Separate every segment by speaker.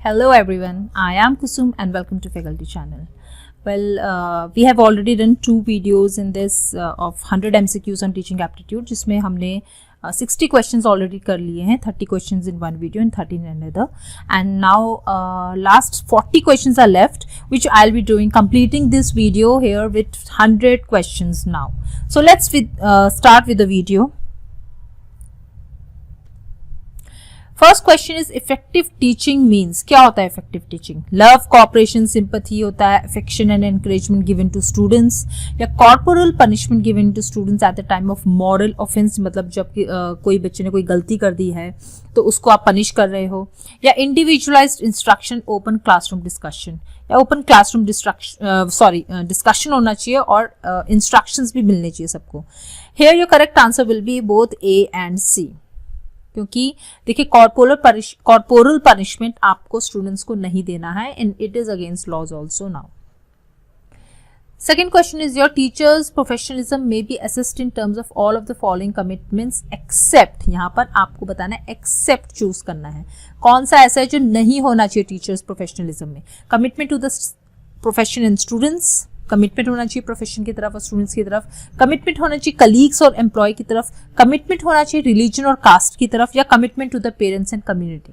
Speaker 1: Hello everyone, I am Kusum and welcome to Faculty Channel. Well, we have already done 2 videos in this of 100 MCQs on teaching aptitude, जिसमें हमने 60 questions already कर लिए हैं, 30 questions in one video and 30 in another. And now last 40 questions are left, which I'll be doing, completing this video here with 100 questions now. So let's start with the video. First question is effective teaching means, क्या होता है effective teaching? Love, cooperation, sympathy होता है, affection and encouragement given to students, या corporal punishment given to students at the time of moral offence, मतलब जब कोई बच्चे ने कोई गलती कर दी है तो उसको आप पनिश कर रहे हो, या individualised instruction, open classroom discussion, या ओपन क्लासरूम डिस्कशन होना चाहिए और इंस्ट्रक्शंस भी मिलने चाहिए सबको. Here your correct answer will be both A and C, क्योंकि देखिए कॉर्पोरल पनिशमेंट आपको स्टूडेंट्स को नहीं देना है and it is against laws also. Now second question is, your teachers professionalism may be assessed in terms of all of the following commitments except, यहाँ पर आपको बताना है एक्सेप्ट चूज करना है. कौन सा ऐसा है जो नहीं होना चाहिए टीचर्स प्रोफेशनलिज्म में? Commitment to the profession and students, commitment होना चाहिए प्रोफेशन की तरफ और स्टूडेंट्स की तरफ, कमिटमेंट होना चाहिए कलीग्स और एम्प्लॉय की तरफ, कमिटमेंट होना चाहिए रिलीजन और कास्ट की तरफ, या commitment to the parents and community.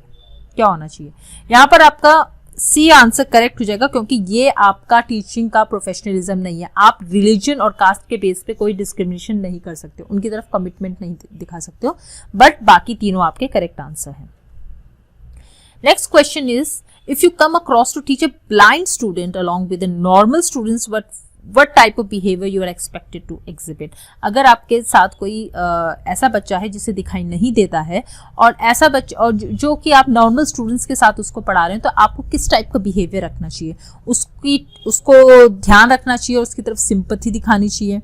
Speaker 1: क्या होना चाहिए? यहाँ पर आपका सी आंसर करेक्ट हो जाएगा, क्योंकि ये आपका टीचिंग का प्रोफेशनलिज्म नहीं है. आप रिलीजन और कास्ट के बेस पे कोई डिस्क्रिमिनेशन नहीं कर सकते हो, उनकी तरफ कमिटमेंट नहीं दिखा सकते हो, बट बाकी तीनों आपके करेक्ट आंसर हैं. Next question is, if you come across to teach a blind student along with the normal students, what type of behavior you are expected to exhibit? अगर आपके साथ कोई ऐसा बच्चा है जिसे दिखाई नहीं देता है और ऐसा बच्चा और जो कि आप नॉर्मल स्टूडेंट्स के साथ उसको पढ़ा रहे हैं, तो आपको किस टाइप का बिहेवियर रखना चाहिए? उसको ध्यान रखना चाहिए और उसकी तरफ सिंपैथी दिखानी चाहिए,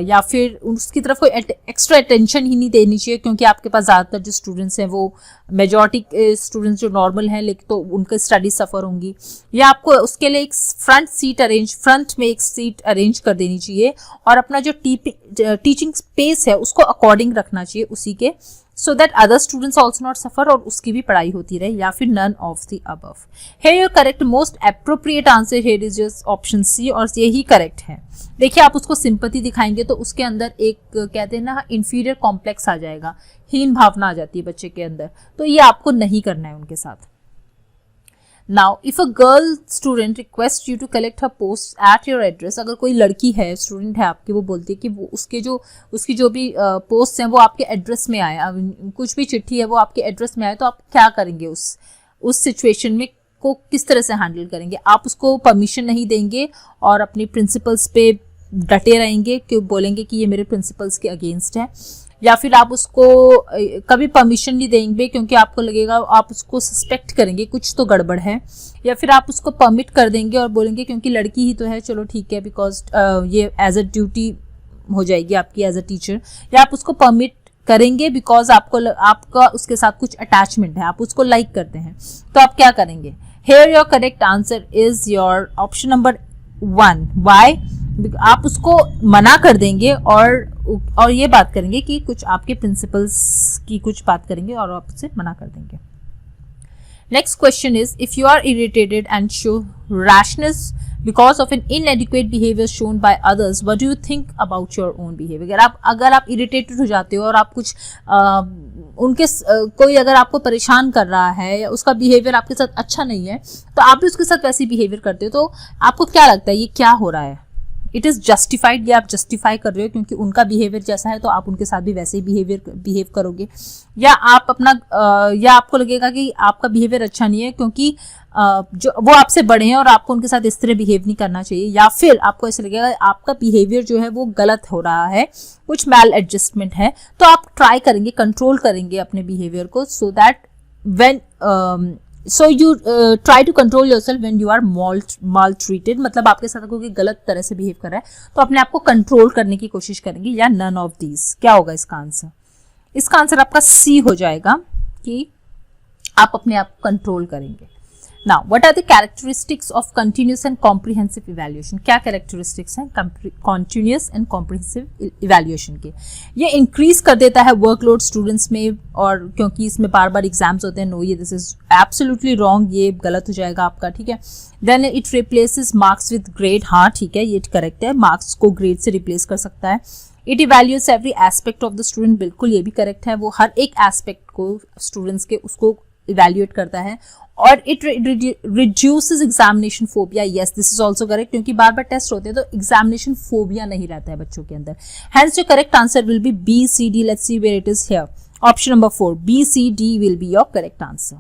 Speaker 1: या फिर उसकी तरफ कोई एक्स्ट्रा अटेंशन ही नहीं देनी चाहिए, क्योंकि आपके पास ज़्यादातर जो स्टूडेंट्स हैं वो मेजॉरिटी स्टूडेंट्स जो नॉर्मल हैं, लेकिन तो उनकी स्टडी सफ़र होंगी, या आपको उसके लिए एक फ्रंट में एक सीट अरेंज कर देनी चाहिए और अपना जो टीचिंग स्पेस है उसको अकॉर्डिंग रखना चाहिए उसी के, so that other students also not suffer और उसकी भी पढ़ाई होती रहे, या फिर none of the above. Here your correct most appropriate answer here is just option C, और यही करेक्ट है. देखिए आप उसको सिंपैथी दिखाएंगे तो उसके अंदर एक कहते हैं ना इंफीरियर कॉम्प्लेक्स आ जाएगा, हीन भावना आ जाती है बच्चे के अंदर, तो ये आपको नहीं करना है उनके साथ. Now, if a girl student requests you to collect her posts at your address, अगर कोई लड़की है, स्टूडेंट है आपकी, वो बोलती है कि वो उसकी जो भी पोस्ट हैं वो आपके एड्रेस में आए, कुछ भी चिट्ठी है वो आपके एड्रेस में आए, तो आप क्या करेंगे? उस सिचुएशन में को किस तरह से हैंडल करेंगे? आप उसको परमिशन नहीं देंगे और अपनी प्रिंसिपल्स पे डटे रहेंगे कि बोलेंगे कि ये मेरे प्रिंसिपल्स के अगेंस्ट है, या फिर आप उसको कभी परमिशन नहीं देंगे क्योंकि आपको लगेगा, आप उसको सस्पेक्ट करेंगे कुछ तो गड़बड़ है, या फिर आप उसको परमिट कर देंगे और बोलेंगे क्योंकि लड़की ही तो है, चलो ठीक है, बिकॉज ये एज अ ड्यूटी हो जाएगी आपकी एज अ टीचर, या आप उसको परमिट करेंगे बिकॉज आपका उसके साथ कुछ अटैचमेंट है, आप उसको लाइक करते हैं, तो आप क्या करेंगे? Here your correct answer is your option number 1. Why? आप उसको मना कर देंगे और ये बात करेंगे कि कुछ आपके प्रिंसिपल्स की कुछ बात करेंगे और आप उससे मना कर देंगे. Next question is, if you are irritated and show rashness because of an inadequate behavior shown by others, what do you think about your own behavior? अगर आप irritated हो जाते हो और आप कुछ कोई अगर आपको परेशान कर रहा है या उसका बिहेवियर आपके साथ अच्छा नहीं है, तो आप भी उसके साथ वैसे बिहेवियर करते हो, तो आपको क्या लगता है ये क्या हो रहा है? इट इज़ जस्टिफाइड, या आप जस्टिफाई कर रहे हो क्योंकि उनका बिहेवियर जैसा है तो आप उनके साथ भी वैसे ही बिहेव करोगे, या आप या आपको लगेगा कि आपका बिहेवियर अच्छा नहीं है क्योंकि जो वो आपसे बड़े हैं और आपको उनके साथ इस तरह बिहेव नहीं करना चाहिए, या फिर आपको ऐसा लगेगा आपका बिहेवियर जो है वो गलत हो रहा है, कुछ मैल एडजस्टमेंट है, तो आप ट्राई करेंगे, कंट्रोल करेंगे अपने बिहेवियर को, so that so you try to control yourself when you are maltreated, मतलब आपके साथ कोई गलत तरह से बिहेव कर रहा है तो अपने आप को कंट्रोल करने की कोशिश करेंगे, या none of these. क्या होगा इसका आंसर? इसका आंसर आपका सी हो जाएगा कि आप अपने आप को कंट्रोल करेंगे. Now, what are the characteristics of continuous and comprehensive evaluation? क्या characteristics हैं continuous and comprehensive evaluation के? ये increase कर देता है workload students में, और क्योंकि इसमें बार बार exams होते हैं. No, ये this is absolutely wrong, ये गलत हो जाएगा आपका, ठीक है. Then it replaces marks with grade. हाँ ठीक है, ये correct है, marks को grade से replace कर सकता है. It evaluates every aspect of the student. बिल्कुल ये भी correct है, वो हर एक aspect को students के उसको evaluate करता है. और it reduces examination phobia. Yes, this is also correct, क्योंकि बार बार टेस्ट होते हैं तो एग्जामिनेशन फोबिया नहीं रहता है बच्चों के अंदर. Hence your correct answer will be B C D. Let's see where it is here. Option number 4, B C D will be your correct answer.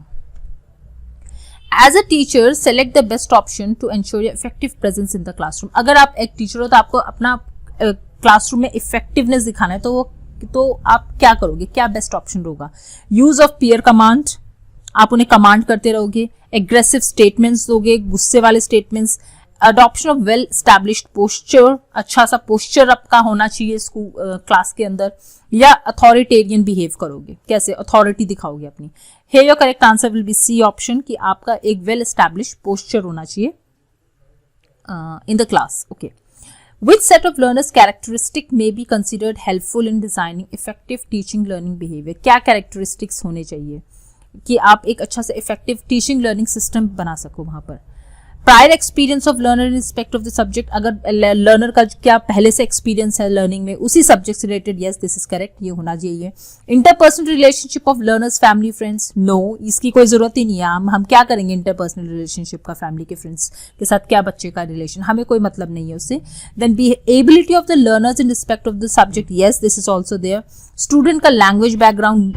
Speaker 1: As a teacher select the best option to ensure your effective presence in the classroom. अगर आप एक teacher हो तो आपको अपना classroom में effectiveness दिखाना है, तो आप क्या करोगे, क्या बेस्ट ऑप्शन होगा? यूज ऑफ पीयर कमांड, आप उन्हें कमांड करते रहोगे. एग्रेसिव स्टेटमेंट्स दोगे, गुस्से वाले statements. Adoption of well established posture, अच्छा सा पोस्चर आपका होना चाहिए स्कूल क्लास के अंदर. या अथॉरिटेरियन बिहेव करोगे, कैसे अथॉरिटी दिखाओगे अपनी. Here your correct answer will be C option, कि आपका एक वेल एस्टैब्लिश्ड पोस्चर होना चाहिए in the class. Okay. Which set of learners characteristic may be considered helpful in designing effective teaching learning behavior? क्या characteristics होने चाहिए कि आप एक अच्छा से इफेक्टिव टीचिंग लर्निंग सिस्टम बना सको वहां पर? Prior experience of learner in respect of the subject. अगर लर्नर का क्या पहले से एक्सपीरियंस है लर्निंग में उसी सब्जेक्ट से related, yes this is correct, ये होना चाहिए. Interpersonal relationship of learners family friends, no, इसकी कोई जरूरत ही नहीं है. हम क्या करेंगे इंटरपर्सनल रिलेशनशिप का, फैमिली के फ्रेंड्स के साथ क्या बच्चे का रिलेशन, हमें कोई मतलब नहीं है उससे. Then B ability of the learners in respect of the subject, yes this is also there. Student का लैंग्वेज बैकग्राउंड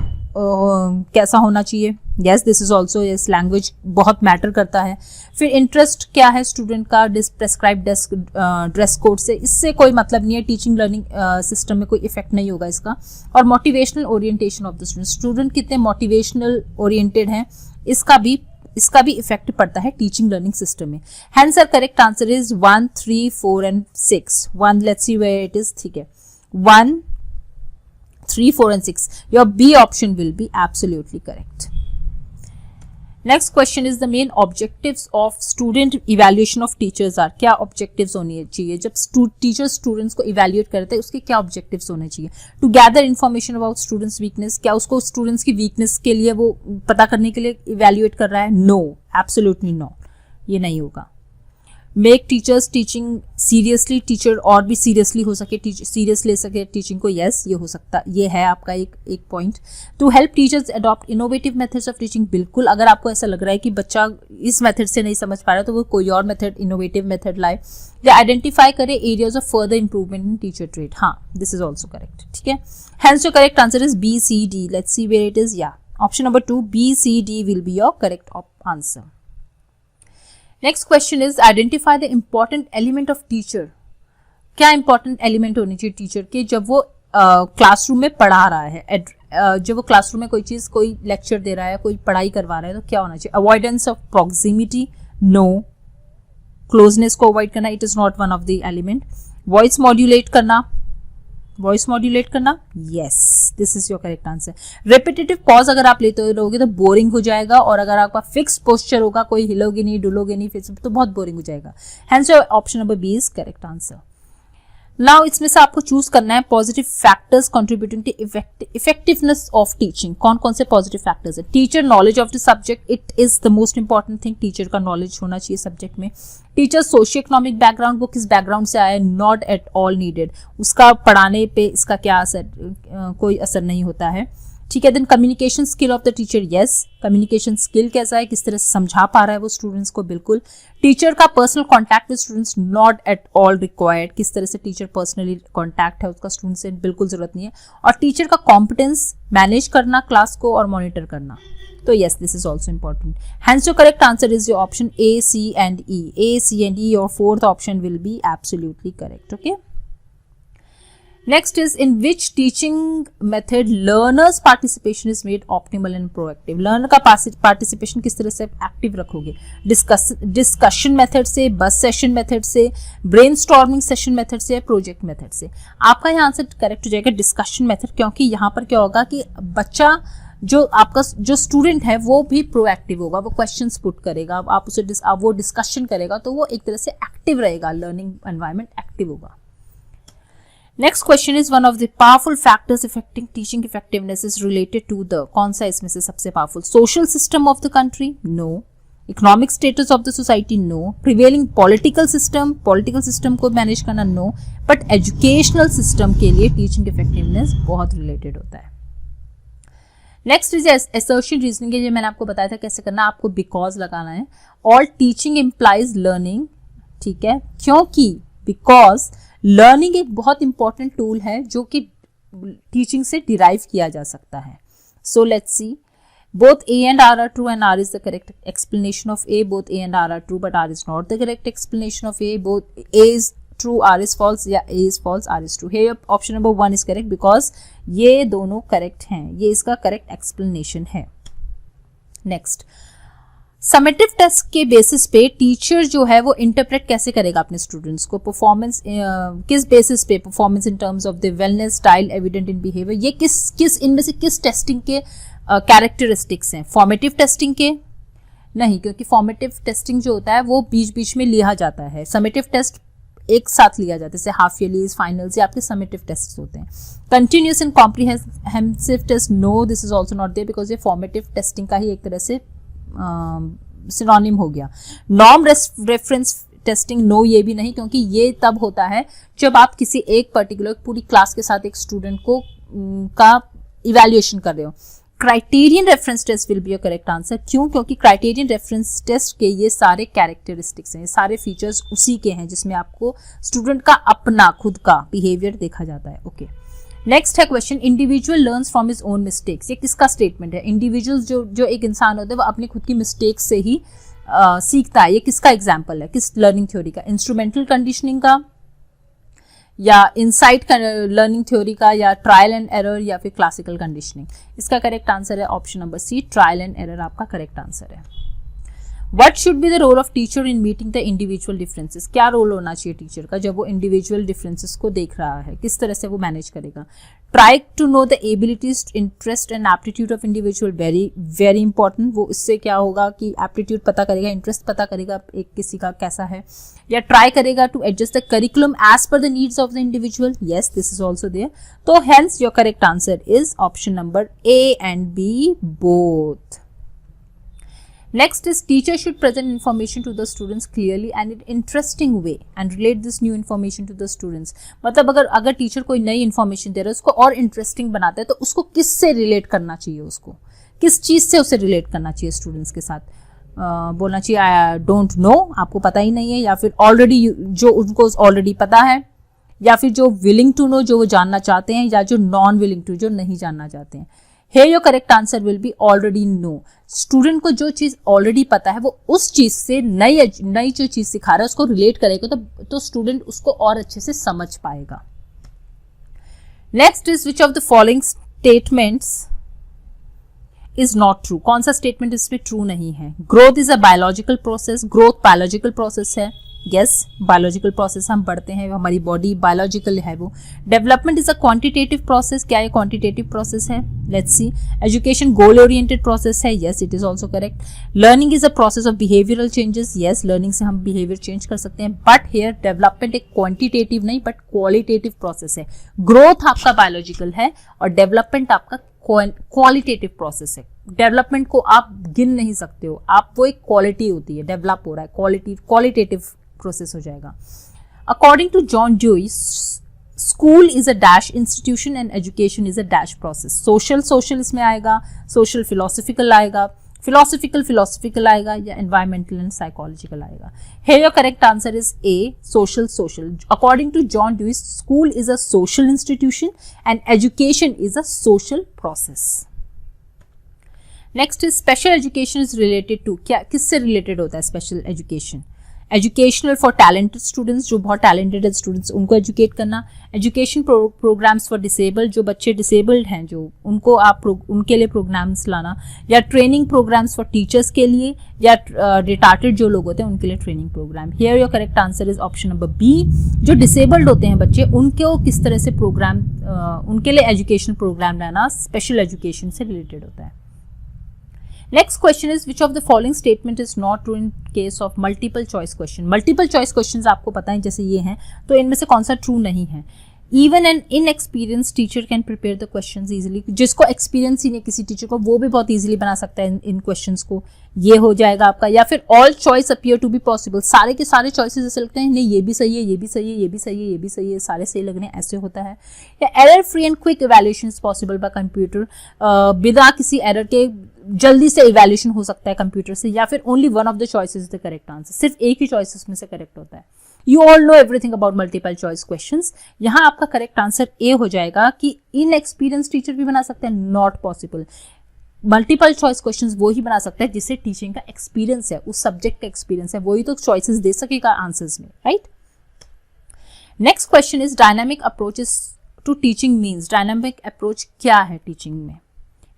Speaker 1: कैसा होना चाहिए, yes this is also, yes language बहुत मैटर करता है. फिर इंटरेस्ट क्या है स्टूडेंट का प्रेस्क्राइब ड्रेस कोड से, इससे कोई मतलब नहीं है, टीचिंग लर्निंग सिस्टम में कोई इफेक्ट नहीं होगा इसका. और motivational orientation of the student कितने मोटिवेशनल ओरिएंटेड हैं, इसका भी इफेक्ट पड़ता है टीचिंग लर्निंग सिस्टम में. Hence our correct answer is 1, 3, 4 and 6. 1, let's see where it is, ठीक है, 1, 3, 4 and 6. Your B option will be absolutely correct. Next question is the main objectives of student evaluation of teachers are. क्या objectives होने चाहिए जब teacher students को evaluate करते हैं, उसके क्या objectives होने चाहिए? To gather information about students weakness, क्या उसको स्टूडेंट्स की weakness के लिए वो पता करने के लिए evaluate कर रहा है? No, absolutely no, ये नहीं होगा. Make teachers teaching seriously, teacher और भी सीरियसली हो सके, सीरियस ले सके टीचिंग को, यस ये हो सकता, ये है आपका एक point. To help teachers adopt innovative methods of teaching, बिल्कुल अगर आपको ऐसा लग रहा है कि बच्चा इस मेथड से नहीं समझ पा रहा तो वो कोई और मेथड, इनोवेटिव मेथड लाए. या आइडेंटिफाई करे areas of further improvement in teacher trait. हाँ दिस इज ऑल्सो करेक्ट, ठीक है. Hence your correct answer is B C D. Let's see where it is. या option number 2, B C D will be your correct answer. Next question is identify the important element of teacher. क्या important element होनी चाहिए teacher के जब वो classroom में पढ़ा रहा है, जब वो क्लासरूम में कोई चीज, कोई लेक्चर दे रहा है, कोई पढ़ाई करवा रहा है, तो क्या होना चाहिए? Avoidance of proximity, no. Closeness को अवॉइड करना, it is not one of the element. Voice modulate करना, yes this is your correct answer. Repetitive pause अगर आप लेते रहोगे तो बोरिंग हो जाएगा, और अगर आपका फिक्स पोस्चर होगा, कोई हिलोगे नहीं डुलोगे नहीं फिर तो बहुत बोरिंग हो जाएगा. Hence your option number B is correct answer. Now इसमें से आपको चूज करना है positive factors contributing to effectiveness of teaching. कौन कौन से पॉजिटिव फैक्टर्स है? Teacher knowledge of the subject, it is the most important thing. Teacher का नॉलेज होना चाहिए सब्जेक्ट में. टीचर सोशियो इकोनॉमिक बैकग्राउंड, वो किस बैकग्राउंड से आया है, नॉट एट ऑल नीडेड. उसका पढ़ाने पे इसका क्या असर, कोई असर नहीं होता है, ठीक है. Then communication skill of the teacher, yes communication skill कैसा है, किस तरह से समझा पा रहा है वो स्टूडेंट्स को, बिल्कुल. टीचर का personal contact with students, not at all required. किस तरह से टीचर पर्सनली कॉन्टैक्ट है उसका स्टूडेंट से, बिल्कुल जरूरत नहीं है. और टीचर का कॉम्पिटेंस मैनेज करना क्लास को और मॉनिटर करना, तो yes this is also important. Hence your correct answer is your option A, C and E. A, C and E, your fourth option will be absolutely correct. Okay. Next is in which teaching method learners participation is made optimal and proactive. Learner का participation किस तरह से active रखोगे? Discussion method से, बस session method से, brainstorming session method से, project method से. आपका यहाँ आंसर करेक्ट हो जाएगा डिस्कशन मेथड, क्योंकि यहाँ पर क्या होगा कि बच्चा जो आपका जो स्टूडेंट है वो भी प्रोएक्टिव होगा, वो क्वेश्चंस पुट करेगा, आप उसे वो डिस्कशन करेगा, तो वो एक तरह से एक्टिव रहेगा, लर्निंग एनवायरनमेंट एक्टिव होगा. Next question is one of the powerful factors affecting teaching effectiveness is related to the, कौन सा इसमें से सबसे पावरफुल? Social system of the country, no. Economic status of the society, no. Prevailing political system को manage करना, नो. But educational system के लिए टीचिंग इफेक्टिवनेस बहुत रिलेटेड होता है. नेक्स्ट इज असर्शन रीजनिंग के लिए मैंने आपको बताया था कैसे करना, आपको बिकॉज लगाना है. ऑल टीचिंग इम्प्लाइज लर्निंग, ठीक है, क्योंकि बिकॉज लर्निंग एक बहुत इंपॉर्टेंट टूल है जो कि टीचिंग से डिराइव किया जा सकता है. So let's see, both A and R are true and R is the correct explanation of A. Both A and R are true but R is not the correct explanation of A. Both A is true, R is false, या A is false, R is true. Here option number 1 is correct because ये दोनों correct हैं, ये इसका correct explanation है. Next, summative test के basis पे teacher जो है वो इंटरप्रेट कैसे करेगा अपने स्टूडेंट्स को, परफॉर्मेंस किस बेसिस पे, performance in terms of the wellness, style, evident in behaviour, ये किस इनमें से किस टेस्टिंग के कैरेक्टरिस्टिक्स हैं? फॉर्मेटिव टेस्टिंग के नहीं, क्योंकि फॉर्मेटिव टेस्टिंग जो होता है वो बीच बीच में लिया जाता है, समेटिव टेस्ट एक साथ लिया जाता है, जैसे हाफ ईयरलीज, फाइनल्स, ये आपके समेटिव टेस्ट होते हैं. Continuous and comprehensive test, no, this is also not there because ये फॉर्मेटिव टेस्टिंग का ही एक तरह से सिनोनिम हो गया. नॉर्म रेफरेंस टेस्टिंग, नो, ये भी नहीं, क्योंकि ये तब होता है जब आप किसी एक पर्टिकुलर पूरी क्लास के साथ एक स्टूडेंट को का इवैल्यूएशन कर रहे हो. Criterion reference test will be a correct answer. क्यों? क्योंकि क्राइटेरियन रेफरेंस टेस्ट के ये सारे कैरेक्टरिस्टिक्स हैं, ये सारे फीचर्स उसी के हैं जिसमें आपको स्टूडेंट का अपना खुद का बिहेवियर देखा जाता है. ओके, नेक्स्ट है question, individual learns from his own mistakes. ये किसका स्टेटमेंट है? इंडिविजुअल जो एक इंसान होता है वो अपनी खुद की मिस्टेक से ही सीखता है. ये किसका एग्जाम्पल है, किस लर्निंग थ्योरी का? इंस्ट्रूमेंटल कंडीशनिंग का, या इनसाइट लर्निंग थ्योरी का, या ट्रायल एंड एरर, या फिर क्लासिकल कंडीशनिंग? इसका करेक्ट आंसर है option number C, trial and error आपका करेक्ट आंसर है. What should be the role of teacher in meeting the individual differences? क्या रोल होना चाहिए टीचर का जब वो इंडिविजुअल डिफरेंसेस को देख रहा है, किस तरह से वो मैनेज करेगा? Try to know the abilities, interest and aptitude of individual, very very important. वो इससे क्या होगा कि एप्टीट्यूड पता करेगा, इंटरेस्ट पता करेगा एक किसी का कैसा है. या ट्राई करेगा to adjust the curriculum as per the needs of the individual. Yes, this is also there. तो hence your correct answer is option number A and B both. Next is teacher should present information to the students clearly and in interesting way and relate this new information to the students. मतलब अगर teacher कोई नई information दे रहा है उसको और interesting बनाता है तो उसको किस से रिलेट करना चाहिए, उसको किस चीज़ से उसे रिलेट करना चाहिए स्टूडेंट्स के साथ? बोलना चाहिए आई डोंट नो, आपको पता ही नहीं है, या फिर ऑलरेडी जो उनको ऑलरेडी पता है, या फिर जो विलिंग टू नो जो वो जानना चाहते हैं, या जो नॉन विलिंग टू जो नहीं जानना चाहते हैं. Here your correct answer will be already know. Student को जो चीज ऑलरेडी पता है वो उस चीज से नई जो चीज सिखा रहा है उसको रिलेट करेगा तो स्टूडेंट उसको और अच्छे से समझ पाएगा. Next is which of the following statements is not true? कौन सा स्टेटमेंट इसमें ट्रू नहीं है? Growth is a biological process. Growth biological process है. यस, बायोलॉजिकल प्रोसेस, हम बढ़ते हैं, हमारी बॉडी बायोलॉजिकल है वो. Development is a quantitative process. क्या ये क्वांटिटेटिव प्रोसेस है? Let's see. Education goal oriented process है. Yes, it is also correct. Learning is a process of behavioural changes. Yes, learning से हम बिहेवियर चेंज कर सकते हैं. बट हेयर डेवलपमेंट एक क्वांटिटेटिव नहीं बट क्वालिटेटिव प्रोसेस है. ग्रोथ आपका बायोलॉजिकल है और डेवलपमेंट आपका क्वालिटेटिव प्रोसेस है. डेवलपमेंट को आप गिन नहीं सकते हो, आप वो एक क्वालिटी होती है, डेवलप हो रहा है, क्वालिटेटिव प्रोसेस हो जाएगा. According to John Dewey, school is a dash institution and education is a dash process. Social इसमें आएगा, सोशल फिलोसफिकल आएगा, फिलोसफिकल आएगा, या एनवायरमेंटल एंड साइकोलॉजिकल आएगा. Here your correct answer is A, social. According to John Dewey, school is a social institution and education is a social process. Next is special education is related to, क्या किससे related होता है special education? Educational for talented students, जो बहुत talented students उनको educate करना, education programmes for disabled, जो बच्चे डिसेबल्ड हैं जो उनको आप उनके लिए प्रोग्राम्स लाना, या ट्रेनिंग प्रोग्राम्स फॉर टीचर्स के लिए, या रिटार्टेड जो लोग होते हैं उनके लिए training program. Here your correct answer is option number B. जो डिसेबल्ड होते हैं बच्चे उनको किस तरह से प्रोग्राम उनके लिए एजुकेशन प्रोग्राम लाना स्पेशल एजुकेशन से रिलेटेड होता है। Next question is which of the following statement is not true in case of multiple choice question। multiple choice questions आपको पता है जैसे ये हैं, तो इनमें से कौन सा ट्रू नहीं है। Even an inexperienced teacher can prepare the questions easily। जिसको एक्सपीरियंस ही नहीं किसी टीचर को, वो भी बहुत इजीली बना सकता है इन क्वेश्चंस को, ये हो जाएगा आपका। या फिर all choice appear to be possible, सारे के सारे चॉइसेस ऐसे लगते हैं नहीं ये भी सही है, ये भी सही है, ये भी सही है, ये भी सही है, सारे सही लगने ऐसे होता है। या error free and quick evaluation is possible by computer, बिना किसी एरर के जल्दी से इवैल्यूएशन हो सकता है कंप्यूटर से। या फिर only one of the choices is the correct answer, सिर्फ एक ही चॉइस में से करेक्ट होता है। You all know everything about multiple choice questions. यहाँ आपका करेक्ट आंसर ए हो जाएगा कि इनएक्सपीरियंस टीचर भी बना सकते हैं, not possible. Multiple choice questions वो ही बना सकता है जिससे टीचिंग का एक्सपीरियंस है, उस सब्जेक्ट का एक्सपीरियंस है, वही तो चॉइसेस दे सकेगा आंसर्स में, right. Next question is dynamic approaches to teaching means. Dynamic approach क्या है टीचिंग में?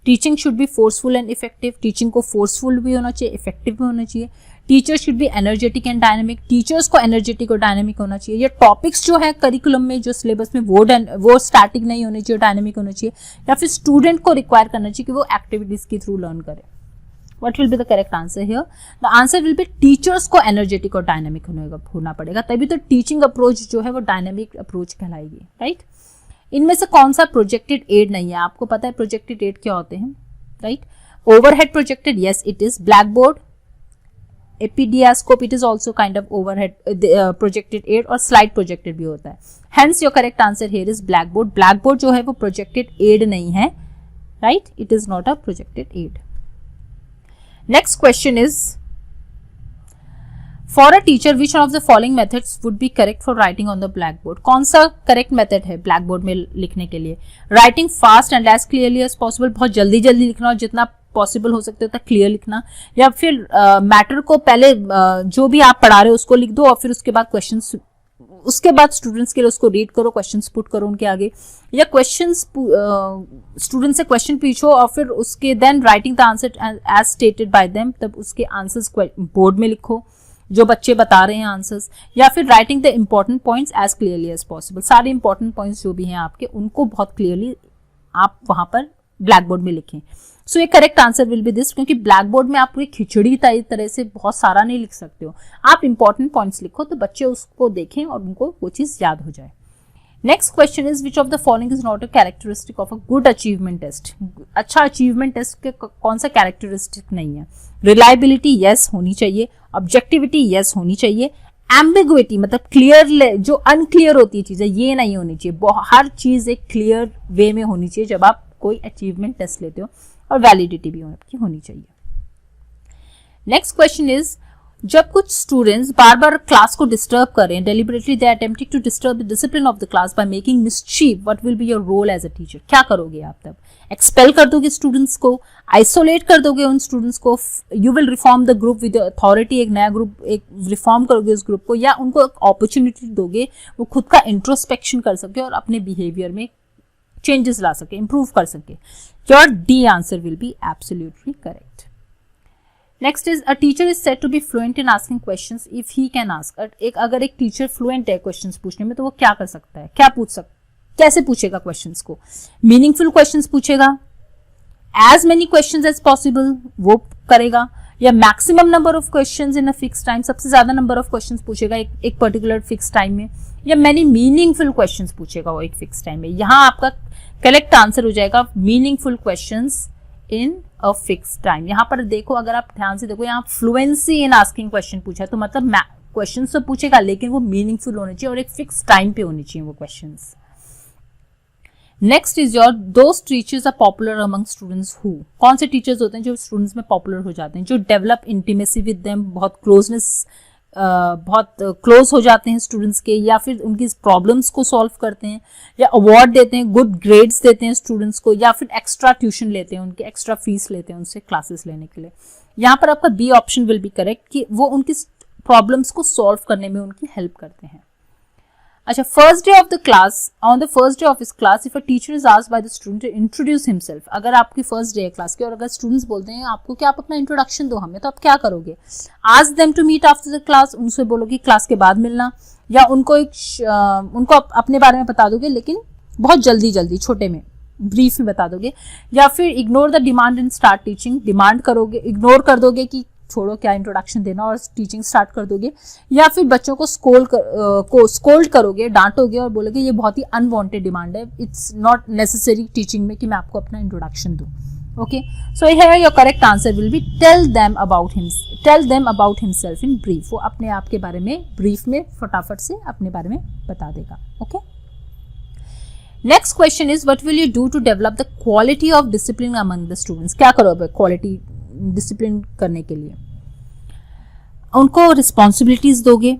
Speaker 1: Teaching should be forceful and effective, teaching को फोर्सफुल भी होना चाहिए, इफेक्टिव भी होना चाहिए। Teacher should be energetic and dynamic, teachers को एनर्जेटिक और डायनेमिक होना चाहिए। ये टॉपिक्स जो है करिकुलम में जो सिलेबस में वो स्टैटिक नहीं होने चाहिए, डायनेमिक होना चाहिए। या फिर स्टूडेंट को रिक्वायर करना चाहिए कि वो एक्टिविटीज के थ्रू लर्न करे। What will be the correct answer here? The answer will be teachers को एनर्जेटिक और डायनेमिक होना पड़ेगा, तभी तो टीचिंग अप्रोच जो है वो डायनेमिक अप्रोच कहलाएगी, राइट। इनमें से कौन सा प्रोजेक्टेड एड नहीं है? आपको पता है प्रोजेक्टेड एड क्या होते हैं, right. Overhead projected, yes it is. Blackboard, epidiascope, it is also kind of overhead projected aid, और स्लाइड प्रोजेक्टेड भी होता है। Hence your correct answer here is blackboard. Blackboard जो है वो प्रोजेक्टेड एड नहीं है, right, it is not a projected aid. Next question is for a teacher which of the following methods would be correct for writing on the black board. कौन सा correct method है black board में लिखने के लिए? Writing fast and as clearly as possible, बहुत जल्दी जल्दी लिखना और जितना पॉसिबल हो सकते हो क्लियर लिखना। या फिर मैटर को पहले जो भी आप पढ़ा रहे हो उसको लिख दो और फिर उसके बाद क्वेश्चंस, उसके बाद स्टूडेंट्स के लिए उसको रीड करो, क्वेश्चंस पुट करो उनके आगे, या क्वेश्चंस स्टूडेंट से क्वेश्चन पूछो और फिर उसके then writing the answer as stated by them, तब उसके आंसर्स बोर्ड में लिखो जो बच्चे बता रहे हैं आंसर्स। या फिर writing the important points as clearly as possible, सारे इंपॉर्टेंट पॉइंट्स जो भी हैं आपके उनको बहुत क्लियरली आप वहां पर ब्लैक बोर्ड में लिखें। सो ये correct answer will B this, क्योंकि ब्लैक बोर्ड में आप पूरी खिचड़ी तरह से बहुत सारा नहीं लिख सकते हो, आप इंपॉर्टेंट पॉइंट्स लिखो तो बच्चे उसको देखें और उनको वो चीज याद हो जाए। Next question is which of the following is not a characteristic of a good achievement test. अच्छा अचीवमेंट टेस्ट के कौन सा कैरेक्टरिस्टिक नहीं है? रिलायबिलिटी यस होनी चाहिए, ऑब्जेक्टिविटी यस होनी चाहिए, एम्बिग्विटी मतलब क्लियर, जो अनक्लियर होती है चीजें ये नहीं होनी चाहिए, हर चीज एक क्लियर वे में होनी चाहिए जब आप कोई अचीवमेंट टेस्ट लेते हो, और वैलिडिटी भी आपकी होनी चाहिए। नेक्स्ट क्वेश्चन इज जब कुछ स्टूडेंट्स बार बार क्लास को डिस्टर्ब कर रहे हैं, deliberately they are attempting to disturb the discipline of the class by making mischief, what will be your role as a teacher? क्या करोगे आप तब? एक्सपेल कर दोगे स्टूडेंट्स को, आइसोलेट कर दोगे उन स्टूडेंट्स को, you will reform the group with authority, एक नया ग्रुप एक रिफॉर्म करोगे उस ग्रुप को, या उनको एक अपॉर्चुनिटी दोगे वो खुद का इंट्रोस्पेक्शन कर सके और अपने बिहेवियर में चेंजेस ला सके, इंप्रूव कर सके? Your D answer will be absolutely correct. Next is a teacher is said to be fluent in asking questions if he can ask. अगर एक टीचर फ्लुएंट है क्वेश्चंस पूछने में तो वो क्या कर सकता है, क्या पूछ सकता, कैसे पूछेगा क्वेश्चंस को? मीनिंगफुल क्वेश्चंस पूछेगा, as many questions as possible वो करेगा, या maximum number of questions in a fix time, सबसे ज्यादा नंबर ऑफ क्वेश्चंस पूछेगा एक पर्टिकुलर फिक्स टाइम में, या मेनी मीनिंगफुल क्वेश्चंस पूछेगा वो एक फिक्स टाइम में? यहाँ आपका करेक्ट आंसर हो जाएगा meaningful questions in a fix time. यहाँ पर देखो, अगर आप ध्यान से देखो, यहाँ फ्लुएंसी इन आस्किंग क्वेश्चन पूछा है, तो मतलब क्वेश्चन तो पूछेगा लेकिन वो मीनिंगफुल होने चाहिए और एक फिक्स टाइम पे होनी चाहिए वो questions. Next is your those teachers are popular among students who. कौन से टीचर्स होते हैं जो स्टूडेंट्स में पॉपुलर हो जाते हैं, जो डेवलप इंटीमेसी विद देम, बहुत क्लोजनेस, बहुत क्लोज हो जाते हैं स्टूडेंट्स के, या फिर उनकी प्रॉब्लम्स को सॉल्व करते हैं, या अवार्ड देते हैं, गुड ग्रेड्स देते हैं स्टूडेंट्स को, या फिर एक्स्ट्रा ट्यूशन लेते हैं, उनके एक्स्ट्रा फीस लेते हैं उनसे क्लासेस लेने के लिए। यहाँ पर आपका B option will be correct कि वो उनकी प्रॉब्लम्स को सॉल्व करने में उनकी हेल्प करते हैं। अच्छा, first day of the class, on the first day of his class if a teacher is asked by the student to introduce himself, अगर आपकी फर्स्ट डे है क्लास की और अगर स्टूडेंट्स बोलते हैं आपको कि आप अपना इंट्रोडक्शन दो हमें, तो आप क्या करोगे? Ask them to meet after the class, उनसे बोलोगे क्लास के बाद मिलना, या उनको उनको अपने बारे में बता दोगे लेकिन बहुत जल्दी छोटे में ब्रीफ में बता दोगे, या फिर ignore the demand and start teaching, demand करोगे, इग्नोर कर दोगे कि छोड़ो क्या इंट्रोडक्शन देना और टीचिंग स्टार्ट कर दोगे, या फिर बच्चों को स्कोल्ड करोगे, डांटोगे और बोलोगे ये बहुत ही अनवांटेड डिमांड है, इट्स नॉट नेसेसरी टीचिंग में कि मैं आपको अपना इंट्रोडक्शन दूं। Okay, so here your correct answer will be tell them about himself in brief, वो अपने आप के बारे में ब्रीफ में फटाफट से अपने बारे में बता देगा। Okay, next question is what will you do to develop the quality of discipline among the students, क्या करोगे क्वालिटी डिसिप्लिन करने के लिए? उनको रिस्पॉन्सिबिलिटीज दोगे,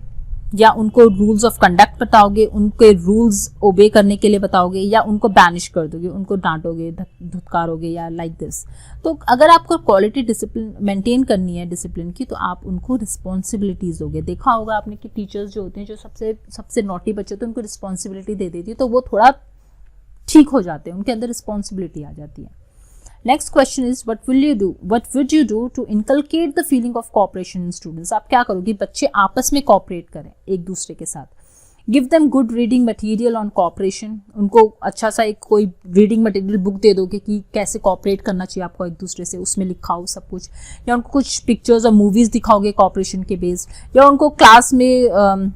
Speaker 1: या उनको रूल्स ऑफ कंडक्ट बताओगे, उनके रूल्स ओबे करने के लिए बताओगे, या उनको बैनिश कर दोगे, उनको डांटोगे, धुतकारोगे, या लाइक दिस। तो अगर आपको क्वालिटी डिसिप्लिन मेंटेन करनी है डिसिप्लिन की, तो आप उनको रिस्पॉन्सिबिलिटीज दोगे। देखा होगा आपने कि टीचर्स जो होते हैं, जो सबसे नॉटी बच्चे होते हैं, उनको रिस्पॉन्सिबिलिटी दे देती है तो वो थोड़ा ठीक हो जाते हैं, उनके अंदर रिस्पॉन्सिबिलिटी आ जाती है। Next question is what would you do to inculcate the feeling of cooperation in students, आप क्या करोगे बच्चे आपस में कोऑपरेट करें एक दूसरे के साथ। Give them good reading material on cooperation, उनको अच्छा सा एक कोई रीडिंग मटेरियल बुक दे दोगे कि कैसे कोऑपरेट करना चाहिए आपको एक दूसरे से, उसमें लिखा हो सब कुछ, या उनको कुछ पिक्चर्स और मूवीज दिखाओगे कोऑपरेशन के बेस्ड, या उनको क्लास में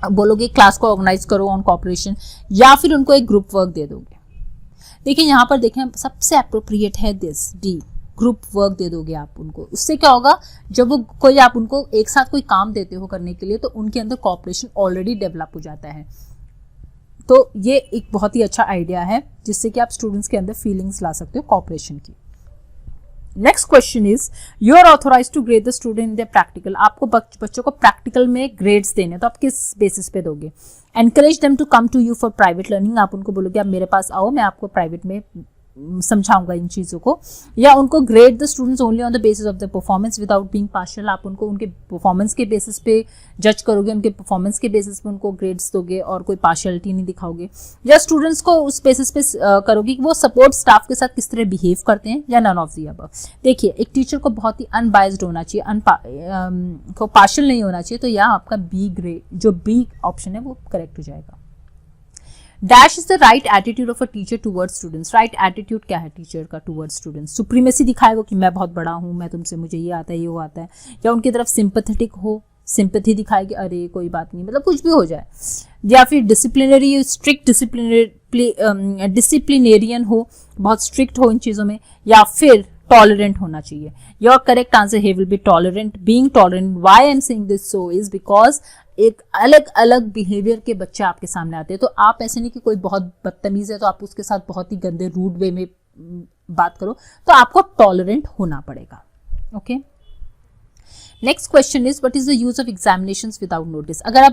Speaker 1: बोलोगे क्लास को ऑर्गेनाइज करो ऑन कोऑपरेशन, या फिर उनको एक ग्रुप वर्क दे दोगे। देखिए यहाँ पर देखें सबसे अप्रोप्रिएट है दिस डी, ग्रुप वर्क दे दोगे आप उनको। उससे क्या होगा, जब वो कोई आप उनको एक साथ कोई काम देते हो करने के लिए, तो उनके अंदर कोऑपरेशन ऑलरेडी डेवलप हो जाता है। तो ये एक बहुत ही अच्छा आइडिया है जिससे कि आप स्टूडेंट्स के अंदर फीलिंग्स ला सकते हो कोऑपरेशन की। Next question is you are authorise to grade the student in the practical, आपको बच्चों को प्रैक्टिकल में ग्रेड्स देने, तो आप किस बेसिस पे दोगे? Encourage them to come to you for private learning, आप उनको बोलोगे आप मेरे पास आओ, मैं आपको प्राइवेट में समझाऊंगा इन चीज़ों को। या उनको grade the students only on the basis of the performance without being partial, आप उनको उनके परफॉर्मेंस के बेसिस पे जज करोगे, उनके परफॉर्मेंस के बेसिस पे उनको ग्रेड्स दोगे और कोई पार्शियलिटी नहीं दिखाओगे। या स्टूडेंट्स को उस बेसिस पे करोगे कि वो सपोर्ट स्टाफ के साथ किस तरह बिहेव करते हैं, या नन ऑफ द अबव। देखिए एक टीचर को बहुत ही अनबायस्ड होना चाहिए, को पार्शियल नहीं होना चाहिए, तो यहाँ आपका बी ग्रेड, जो बी ऑप्शन है वो करेक्ट हो जाएगा। Dash is the right attitude of a teacher towards students, right attitude क्या है टीचर का टूवर्ड्स स्टूडेंट्स? सुप्रीमेसी दिखाएगा कि मैं बहुत बड़ा हूँ, मैं तुमसे, मुझे ये आता है ये वो आता है, या उनकी तरफ सिंपैथेटिक हो, सिंपैथी दिखाएगी, अरे कोई बात नहीं, मतलब कुछ भी हो जाए। या फिर डिसिप्लिनरी, स्ट्रिक्ट डिसिप्लिनेरियन हो, बहुत स्ट्रिक्ट हो इन चीज़ों में, या फिर टॉलरेंट होना चाहिए। Your correct answer here will be tolerant. Being tolerant, why I am saying this so is because एक अलग अलग बिहेवियर के बच्चे आपके सामने आते हैं, तो आप ऐसे नहीं कि कोई बहुत बदतमीज है तो आप उसके साथ बहुत ही गंदे रूड वे में बात करो, तो आपको टॉलरेंट होना पड़ेगा। Okay, next question is what is the use of examinations without notice, अगर आप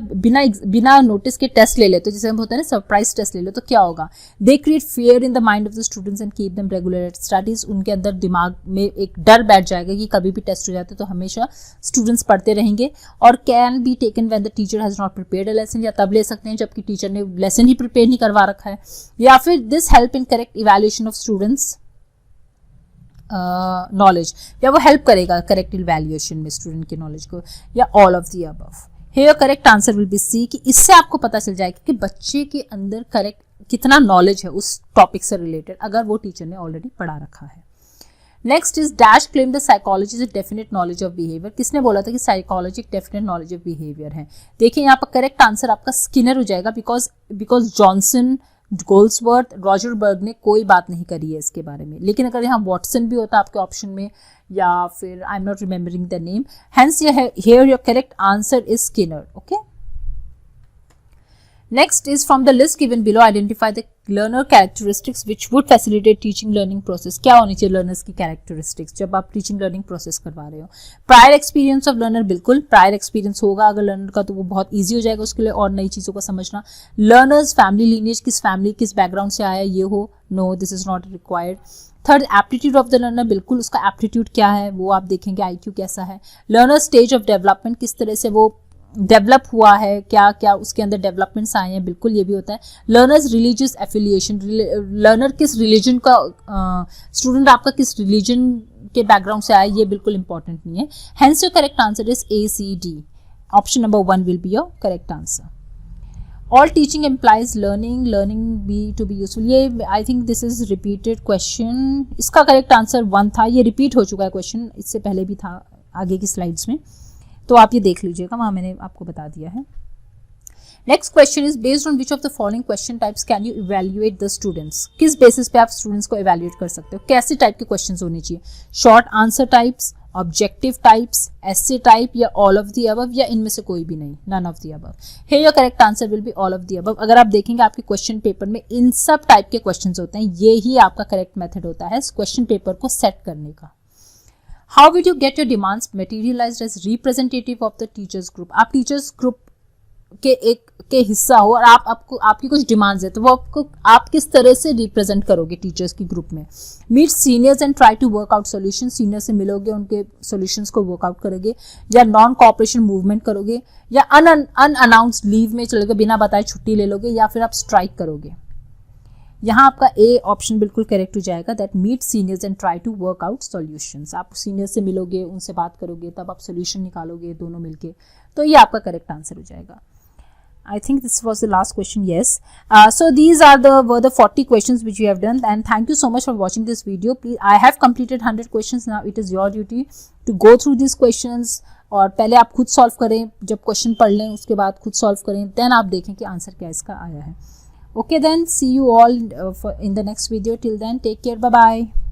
Speaker 1: बिना नोटिस के टेस्ट ले लेते हो, जैसे हम होता है ना सरप्राइज टेस्ट ले लो, तो क्या होगा? They create fear in the mind of the students and keep them regular at studies, उनके अंदर दिमाग में एक डर बैठ जाएगा कि कभी भी टेस्ट हो जाते तो हमेशा स्टूडेंट्स पढ़ते रहेंगे। और can be taken when the teacher has not prepared a lesson, या तब ले सकते हैं जबकि टीचर ने लेसन ही प्रिपेयर नहीं करवा रखा है। या फिर this help in correct evaluation of students knowledge, या वो हेल्प करेगा करेक्ट इवैल्यूएशन में स्टूडेंट के नॉलेज को, या all of the above. Here correct answer will be C, कि इससे आपको पता चल जाएगा कि बच्चे के अंदर करेक्ट कितना नॉलेज है उस टॉपिक से रिलेटेड, अगर वो टीचर ने ऑलरेडी पढ़ा रखा है। Next is dash claim the psychology is definite knowledge of behaviour, किसने बोला था कि psychology definite knowledge of behaviour है? देखिए यहाँ पर करेक्ट आंसर आपका स्किनर हो जाएगा, बिकॉज जॉनसन, गोल्ड्सवर्थ, रॉजर बर्ग ने कोई बात नहीं करी है इसके बारे में। लेकिन अगर यहाँ वॉटसन भी होता आपके ऑप्शन में, या फिर I am not remembering the name, hence here your correct answer is Skinner. Okay, Next is from the list given below, identify the learner characteristics which would facilitate teaching learning process. क्या होनी चाहिए learners की characteristics जब आप teaching learning process करवा रहे हो? Prior experience of learner, बिल्कुल prior experience होगा अगर learner का तो वो बहुत easy हो जाएगा उसके लिए और नई चीज़ों को समझना. Learners family lineage, किस family किस background से आया ये हो, no this is not required. Third, aptitude of the learner, बिल्कुल उसका एप्टीट्यूड क्या है वो आप देखेंगे, IQ कैसा है. लर्नर स्टेज ऑफ डेवलपमेंट, किस तरह से वो डेवलप हुआ है, क्या क्या उसके अंदर डेवलपमेंट्स आए हैं, बिल्कुल ये भी होता है. लर्नर्स रिलीजियस एफिलिएशन, लर्नर किस रिलीजन का स्टूडेंट आपका किस रिलीजन के बैकग्राउंड से आया ये बिल्कुल इंपॉर्टेंट नहीं है. Hence your correct answer is ACD. Option number 1 will be your correct answer. All teaching implies learning be to be useful. ये I think this is repeated question. इसका करेक्ट आंसर 1 था. ये रिपीट हो चुका है question, इससे पहले भी था आगे की स्लाइड्स में, तो आप ये देख लीजिएगा, वहाँ मैंने आपको बता दिया है. Next question is based on which of the following question types can you evaluate the students. किस बेसिस पे आप स्टूडेंट्स को इवेल्युएट कर सकते हो, कैसे टाइप के क्वेश्चन होने चाहिए. Short answer types, objective types, essay type, या ऑल ऑफ द अबव, या इनमें से कोई भी नहीं, none of the above. Here your correct answer will be all of the above. अगर आप देखेंगे आपके क्वेश्चन पेपर में इन सब टाइप के क्वेश्चंस होते हैं, ये ही आपका करेक्ट मेथड होता है क्वेश्चन पेपर को सेट करने का. How will you get your demands materialised as representative of the teachers group. आप टीचर्स ग्रुप के हिस्सा हो और आपकी कुछ डिमांड्स है, तो वो आप किस तरह से रिप्रेजेंट करोगे टीचर्स की ग्रुप में. Meet seniors and try to work out solution. Senior से मिलोगे, उनके सॉल्यूशंस को वर्कआउट करोगे, या नॉन कॉपरेशन मूवमेंट करोगे, या अनअनाउंस्ड लीव में चलोगे, बिना बताए छुट्टी ले लोगे, या फिर आप स्ट्राइक करोगे. यहाँ आपका ए ऑप्शन बिल्कुल करेक्ट हो जाएगा, that meet seniors and try to work out solutions. आप सीनियर से मिलोगे, उनसे बात करोगे, तब आप सोल्यूशन निकालोगे दोनों मिलके, तो ये आपका करेक्ट आंसर हो जाएगा. I think this was the last question. Yes. So these were the 40 questions which we have done, and thank you so much for watching this video. Please, I have completed 100 questions. Now it is your duty to go through these questions. और पहले आप खुद solve करें, जब question पढ़ लें उसके बाद खुद सॉल्व करें, देन आप देखें कि आंसर क्या इसका आया है. Okay then, see you all in the next video. Till then, take care. Bye bye.